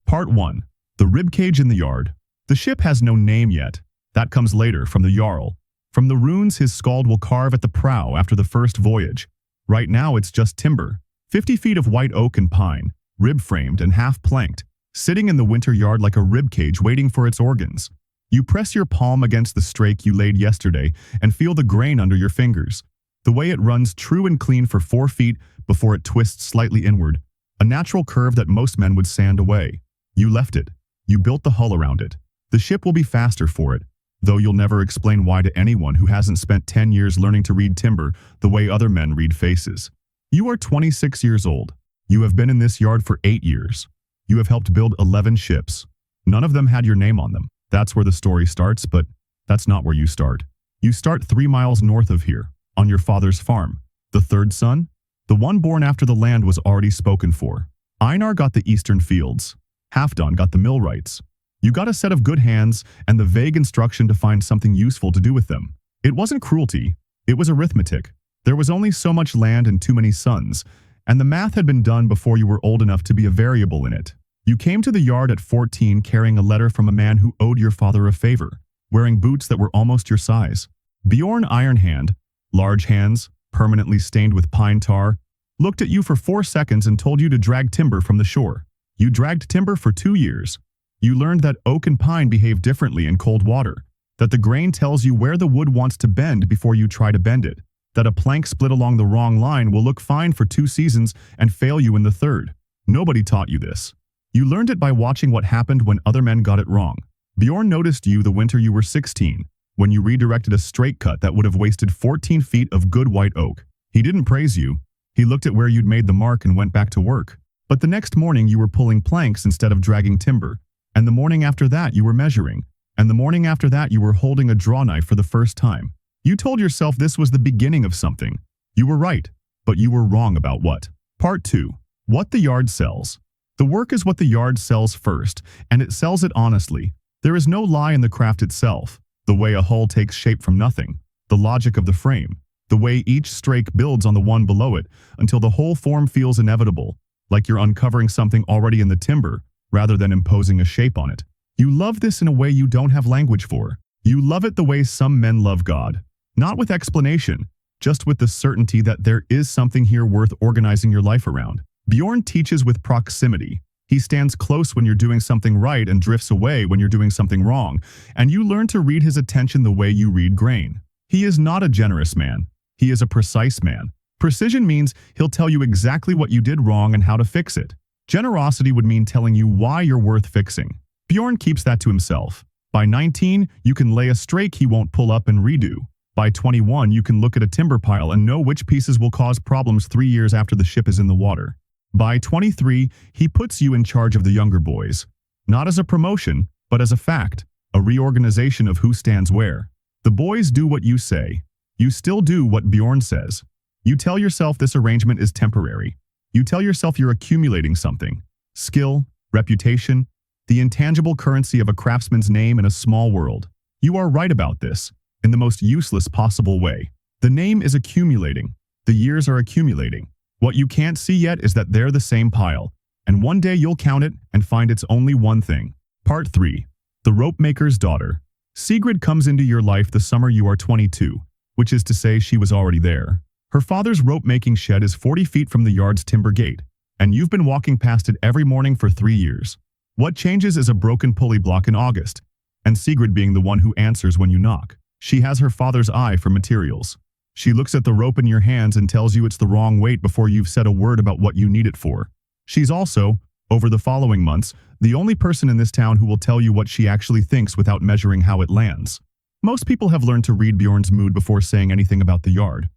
Part 1. The ribcage in the yard. The ship has no name yet. That comes later, from the Jarl. From the runes his skald will carve at the prow after the first voyage. Right now it's just timber. 50 feet of white oak and pine, rib-framed and half-planked, sitting in the winter yard like a ribcage waiting for its organs. You press your palm against the strake you laid yesterday and feel the grain under your fingers. The way it runs true and clean for 4 feet before it twists slightly inward. A natural curve that most men would sand away. You left it. You built the hull around it. The ship will be faster for it, though you'll never explain why to anyone who hasn't spent 10 years learning to read timber the way other men read faces. You are 26 years old. You have been in this yard for 8 years. You have helped build 11 ships. None of them had your name on them. That's where the story starts, but that's not where you start. You start 3 miles north of here, on your father's farm. The third son? The one born after the land was already spoken for. Einar got the eastern fields. Halfdan got the millwrights. You got a set of good hands and the vague instruction to find something useful to do with them. It wasn't cruelty. It was arithmetic. There was only so much land and too many sons, and the math had been done before you were old enough to be a variable in it. You came to the yard at 14 carrying a letter from a man who owed your father a favor, wearing boots that were almost your size. Bjorn Ironhand, large hands, permanently stained with pine tar, looked at you for 4 seconds and told you to drag timber from the shore. You dragged timber for 2 years. You learned that oak and pine behave differently in cold water, that the grain tells you where the wood wants to bend before you try to bend it, that a plank split along the wrong line will look fine for 2 seasons and fail you in the third. Nobody taught you this. You learned it by watching what happened when other men got it wrong. Bjorn noticed you the winter you were 16, when you redirected a straight cut that would have wasted 14 feet of good white oak. He didn't praise you. He looked at where you'd made the mark and went back to work. But the next morning you were pulling planks instead of dragging timber. And the morning after that you were measuring. And the morning after that you were holding a draw knife for the first time. You told yourself this was the beginning of something. You were right, but you were wrong about what. Part 2. What the yard sells. The work is what the yard sells first, and it sells it honestly. There is no lie in the craft itself. The way a hull takes shape from nothing. The logic of the frame. The way each strake builds on the one below it, until the whole form feels inevitable, like you're uncovering something already in the timber, rather than imposing a shape on it. You love this in a way you don't have language for. You love it the way some men love God. Not with explanation, just with the certainty that there is something here worth organizing your life around. Bjorn teaches with proximity. He stands close when you're doing something right and drifts away when you're doing something wrong, and you learn to read his attention the way you read grain. He is not a generous man. He is a precise man. Precision means he'll tell you exactly what you did wrong and how to fix it. Generosity would mean telling you why you're worth fixing. Bjorn keeps that to himself. By 19, you can lay a strake he won't pull up and redo. By 21, you can look at a timber pile and know which pieces will cause problems 3 years after the ship is in the water. By 23, he puts you in charge of the younger boys. Not as a promotion, but as a fact, a reorganization of who stands where. The boys do what you say. You still do what Bjorn says. You tell yourself this arrangement is temporary. You tell yourself you're accumulating something. Skill, reputation, the intangible currency of a craftsman's name in a small world. You are right about this, in the most useless possible way. The name is accumulating. The years are accumulating. What you can't see yet is that they're the same pile, and one day you'll count it and find it's only one thing. Part 3. The rope maker's daughter. Sigrid comes into your life the summer you are 22, which is to say she was already there. Her father's rope-making shed is 40 feet from the yard's timber gate, and you've been walking past it every morning for 3 years. What changes is a broken pulley block in August, and Sigrid being the one who answers when you knock. She has her father's eye for materials. She looks at the rope in your hands and tells you it's the wrong weight before you've said a word about what you need it for. She's also, over the following months, the only person in this town who will tell you what she actually thinks without measuring how it lands. Most people have learned to read Bjorn's mood before saying anything about the yard.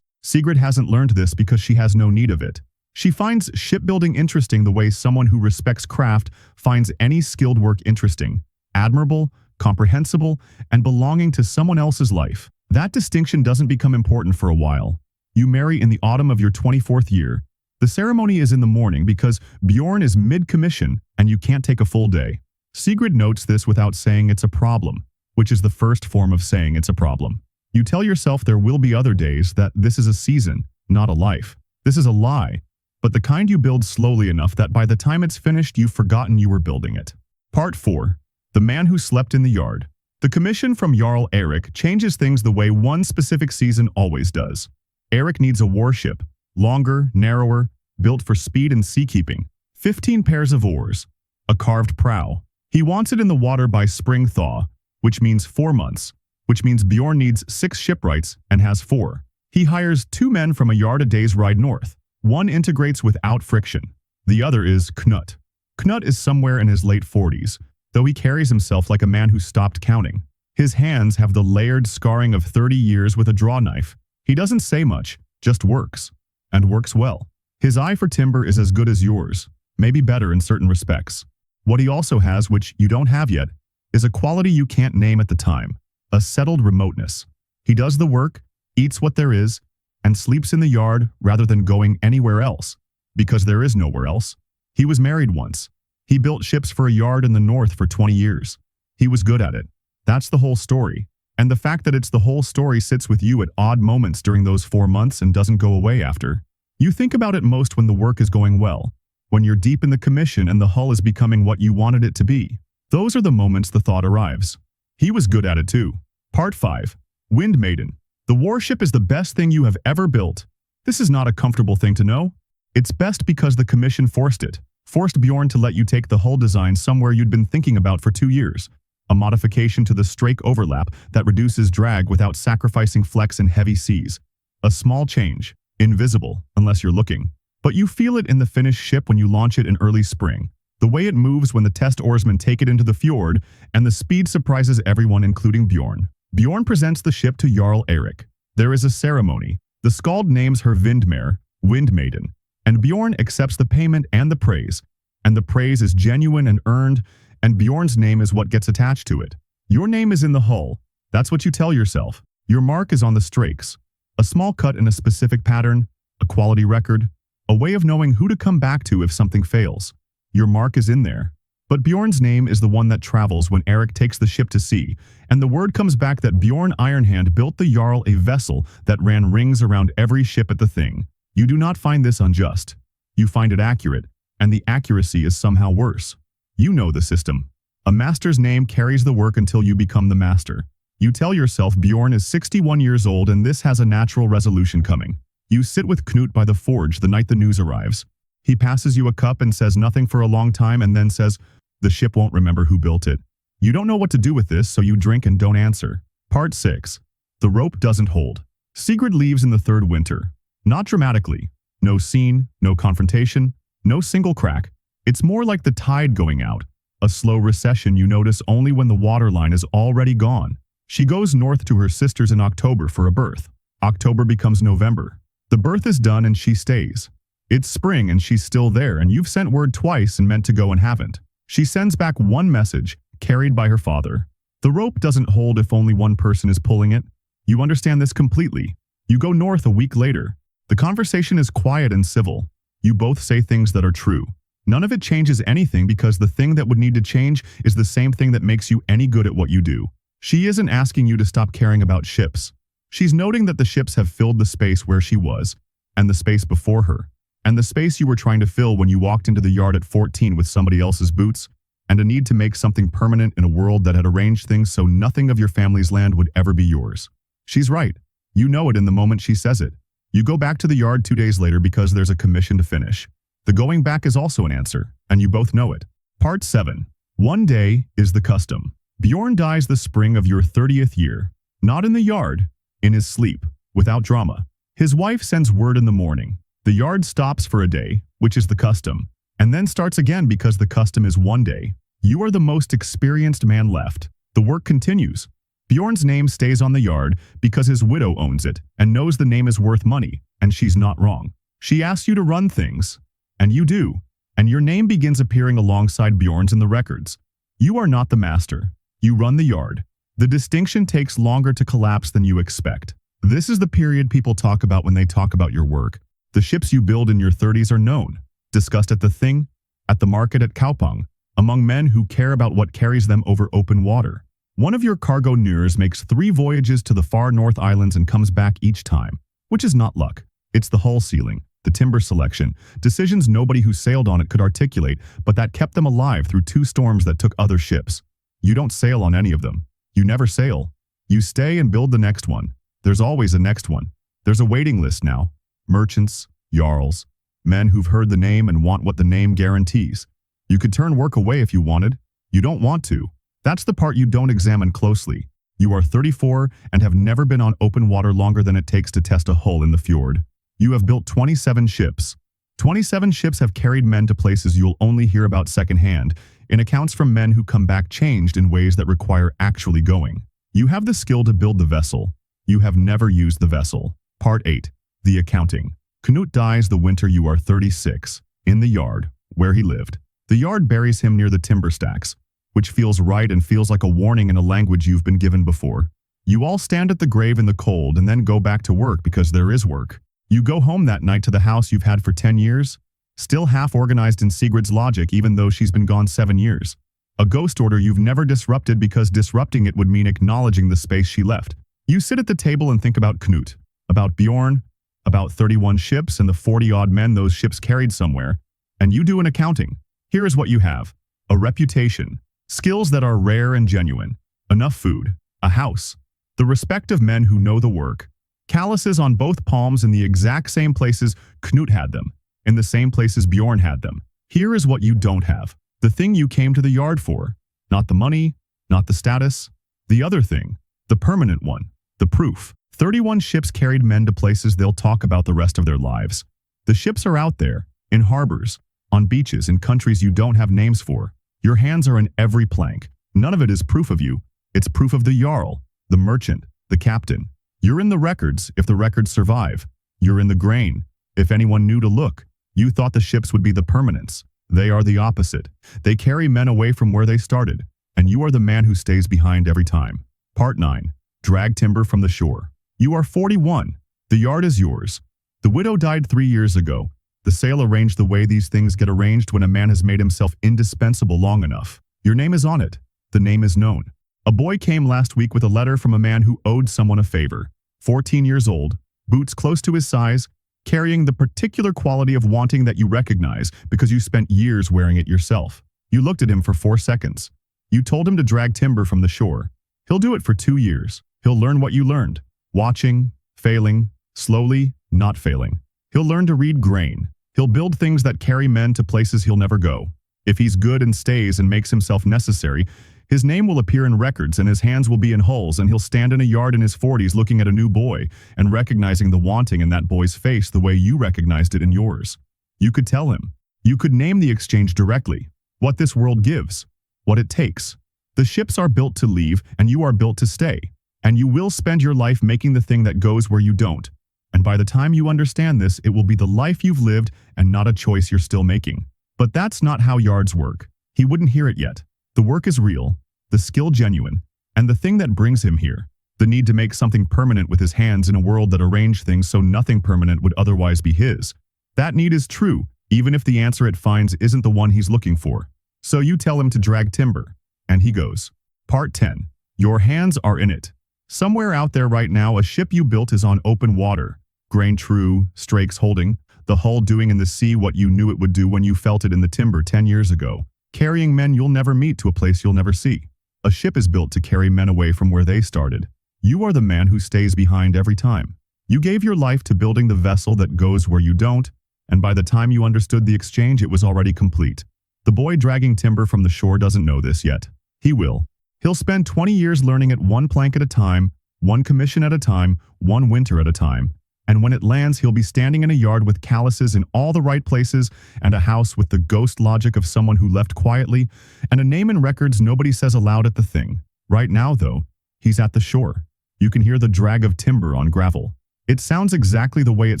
Sigrid hasn't learned this because she has no need of it. She finds shipbuilding interesting the way someone who respects craft finds any skilled work interesting, admirable, comprehensible, and belonging to someone else's life. That distinction doesn't become important for a while. You marry in the autumn of your 24th year. The ceremony is in the morning because Bjorn is mid-commission and you can't take a full day. Sigrid notes this without saying it's a problem, which is the first form of saying it's a problem. You tell yourself there will be other days, that this is a season, not a life. This is a lie. but the kind you build slowly enough that by the time it's finished you've forgotten you were building it. Part 4. The Man Who Slept in the Yard. The commission from Jarl Erik changes things the way one specific season always does. Erik needs a warship, longer, narrower, built for speed and seakeeping, 15 pairs of oars, a carved prow. He wants it in the water by spring thaw, which means 4 months, which means Bjorn needs 6 shipwrights and has 4. He hires 2 men from a yard a day's ride north. One integrates without friction. The other is Knut. Knut is somewhere in his late 40s, though he carries himself like a man who stopped counting. His hands have the layered scarring of 30 years with a draw knife. He doesn't say much, just works. And works well. His eye for timber is as good as yours, maybe better in certain respects. What he also has, which you don't have yet, is a quality you can't name at the time, a settled remoteness. He does the work, eats what there is, and sleeps in the yard rather than going anywhere else, because there is nowhere else. He was married once. He built ships for a yard in the north for 20 years. He was good at it. That's the whole story. And the fact that it's the whole story sits with you at odd moments during those 4 months and doesn't go away after. You think about it most when the work is going well, when you're deep in the commission and the hull is becoming what you wanted it to be. Those are the moments the thought arrives. He was good at it too. Part 5. Wind Maiden. The warship is the best thing you have ever built. This is not a comfortable thing to know. It's best because the commission forced it. Forced Bjorn to let you take the hull design somewhere you'd been thinking about for 2 years. A modification to the strake overlap that reduces drag without sacrificing flex in heavy seas. A small change. Invisible, unless you're looking. But you feel it in the finished ship when you launch it in early spring. The way it moves when the test oarsmen take it into the fjord, and the speed surprises everyone including Bjorn. Bjorn presents the ship to Jarl Erik. There is a ceremony. The Skald names her Vindmare, Wind Maiden, and Bjorn accepts the payment and the praise. And the praise is genuine and earned, and Bjorn's name is what gets attached to it. Your name is in the hull. That's what you tell yourself. Your mark is on the strakes. A small cut in a specific pattern, a quality record, a way of knowing who to come back to if something fails. Your mark is in there. But Bjorn's name is the one that travels when Erik takes the ship to sea, and the word comes back that Bjorn Ironhand built the Jarl a vessel that ran rings around every ship at the thing. You do not find this unjust. You find it accurate, and the accuracy is somehow worse. You know the system. A master's name carries the work until you become the master. You tell yourself Bjorn is 61 years old and this has a natural resolution coming. You sit with Knut by the forge the night the news arrives. He passes you a cup and says nothing for a long time and then says, "The ship won't remember who built it." You don't know what to do with this, so you drink and don't answer. Part 6. The rope doesn't hold. Sigrid leaves in the 3rd winter. Not dramatically. No scene, no confrontation, no single crack. It's more like the tide going out. A slow recession you notice only when the waterline is already gone. She goes north to her sisters in October for a birth. October becomes November. The birth is done and she stays. It's spring and she's still there and you've sent word twice and meant to go and haven't. She sends back one message, carried by her father. The rope doesn't hold if only one person is pulling it. You understand this completely. You go north a week later. The conversation is quiet and civil. You both say things that are true. None of it changes anything because the thing that would need to change is the same thing that makes you any good at what you do. She isn't asking you to stop caring about ships. She's noting that the ships have filled the space where she was, and the space before her, and the space you were trying to fill when you walked into the yard at 14 with somebody else's boots, and a need to make something permanent in a world that had arranged things so nothing of your family's land would ever be yours. She's right. You know it in the moment she says it. You go back to the yard 2 days later because there's a commission to finish. The going back is also an answer, and you both know it. Part 7. One day is the custom. Bjorn dies the spring of your 30th year. Not in the yard, in his sleep, without drama. His wife sends word in the morning. The yard stops for a day, which is the custom, and then starts again because the custom is 1 day. You are the most experienced man left. The work continues. Bjorn's name stays on the yard because his widow owns it and knows the name is worth money, and she's not wrong. She asks you to run things, and you do, and your name begins appearing alongside Bjorn's in the records. You are not the master. You run the yard. The distinction takes longer to collapse than you expect. This is the period people talk about when they talk about your work. The ships you build in your 30s are known, discussed at the thing, at the market at Kaupang, among men who care about what carries them over open water. One of your cargo Nurs makes 3 voyages to the far north islands and comes back each time, which is not luck. It's the hull sealing, the timber selection, decisions nobody who sailed on it could articulate, but that kept them alive through 2 storms that took other ships. You don't sail on any of them. You never sail. You stay and build the next one. There's always a next one. There's a waiting list now. Merchants, jarls, men who've heard the name and want what the name guarantees. You could turn work away if you wanted. You don't want to. That's the part you don't examine closely. You are 34 and have never been on open water longer than it takes to test a hull in the fjord. You have built 27 ships. 27 ships have carried men to places you'll only hear about secondhand, in accounts from men who come back changed in ways that require actually going. You have the skill to build the vessel. You have never used the vessel. Part 8. The accounting. Knut dies the winter you are 36, in the yard, where he lived. The yard buries him near the timber stacks, which feels right and feels like a warning in a language you've been given before. You all stand at the grave in the cold and then go back to work because there is work. You go home that night to the house you've had for 10 years, still half organized in Sigrid's logic even though she's been gone 7 years. A ghost order you've never disrupted because disrupting it would mean acknowledging the space she left. You sit at the table and think about Knut, about Bjorn, about 31 ships and the 40-odd men those ships carried somewhere, and you do an accounting. Here is what you have: a reputation, skills that are rare and genuine, enough food, a house, the respect of men who know the work, calluses on both palms in the exact same places Knut had them, in the same places Bjorn had them. Here is what you don't have: the thing you came to the yard for. Not the money, not the status, the other thing, the permanent one, the proof. 31 ships carried men to places they'll talk about the rest of their lives. The ships are out there, in harbors, on beaches, in countries you don't have names for. Your hands are in every plank. None of it is proof of you. It's proof of the jarl, the merchant, the captain. You're in the records, if the records survive. You're in the grain, if anyone knew to look. You thought the ships would be the permanents. They are the opposite. They carry men away from where they started, and you are the man who stays behind every time. Part 9. Drag timber from the shore. You are 41. The yard is yours. The widow died 3 years ago. The sale arranged the way these things get arranged when a man has made himself indispensable long enough. Your name is on it. The name is known. A boy came last week with a letter from a man who owed someone a favor. 14 years old, boots close to his size, carrying the particular quality of wanting that you recognize because you spent years wearing it yourself. You looked at him for 4 seconds. You told him to drag timber from the shore. He'll do it for 2 years. He'll learn what you learned. Watching, failing, slowly, not failing. He'll learn to read grain. He'll build things that carry men to places he'll never go. If he's good and stays and makes himself necessary, his name will appear in records and his hands will be in hulls, and he'll stand in a yard in his 40s looking at a new boy and recognizing the wanting in that boy's face the way you recognized it in yours. You could tell him. You could name the exchange directly. What this world gives. What it takes. The ships are built to leave and you are built to stay. And you will spend your life making the thing that goes where you don't. And by the time you understand this, it will be the life you've lived and not a choice you're still making. But that's not how yards work. He wouldn't hear it yet. The work is real, the skill genuine, and the thing that brings him here, the need to make something permanent with his hands in a world that arranged things so nothing permanent would otherwise be his. That need is true, even if the answer it finds isn't the one he's looking for. So you tell him to drag timber, and he goes. Part 10. Your hands are in it. Somewhere out there right now, a ship you built is on open water. Grain true, strakes holding, the hull doing in the sea what you knew it would do when you felt it in the timber 10 years ago. Carrying men you'll never meet to a place you'll never see. A ship is built to carry men away from where they started. You are the man who stays behind every time. You gave your life to building the vessel that goes where you don't, and by the time you understood the exchange, it was already complete. The boy dragging timber from the shore doesn't know this yet. He will. He'll spend 20 years learning it one plank at a time, one commission at a time, one winter at a time. And when it lands, he'll be standing in a yard with calluses in all the right places and a house with the ghost logic of someone who left quietly and a name in records nobody says aloud at the thing. Right now, though, he's at the shore. You can hear the drag of timber on gravel. It sounds exactly the way it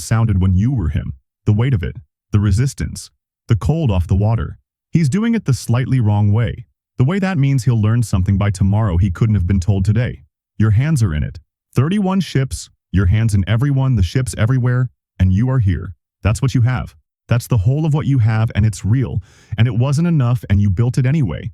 sounded when you were him. The weight of it, the resistance, the cold off the water. He's doing it the slightly wrong way. The way that means he'll learn something by tomorrow he couldn't have been told today. Your hands are in it. 31 ships, your hands in everyone, the ships everywhere, and you are here. That's what you have. That's the whole of what you have, and it's real. And it wasn't enough, and you built it anyway.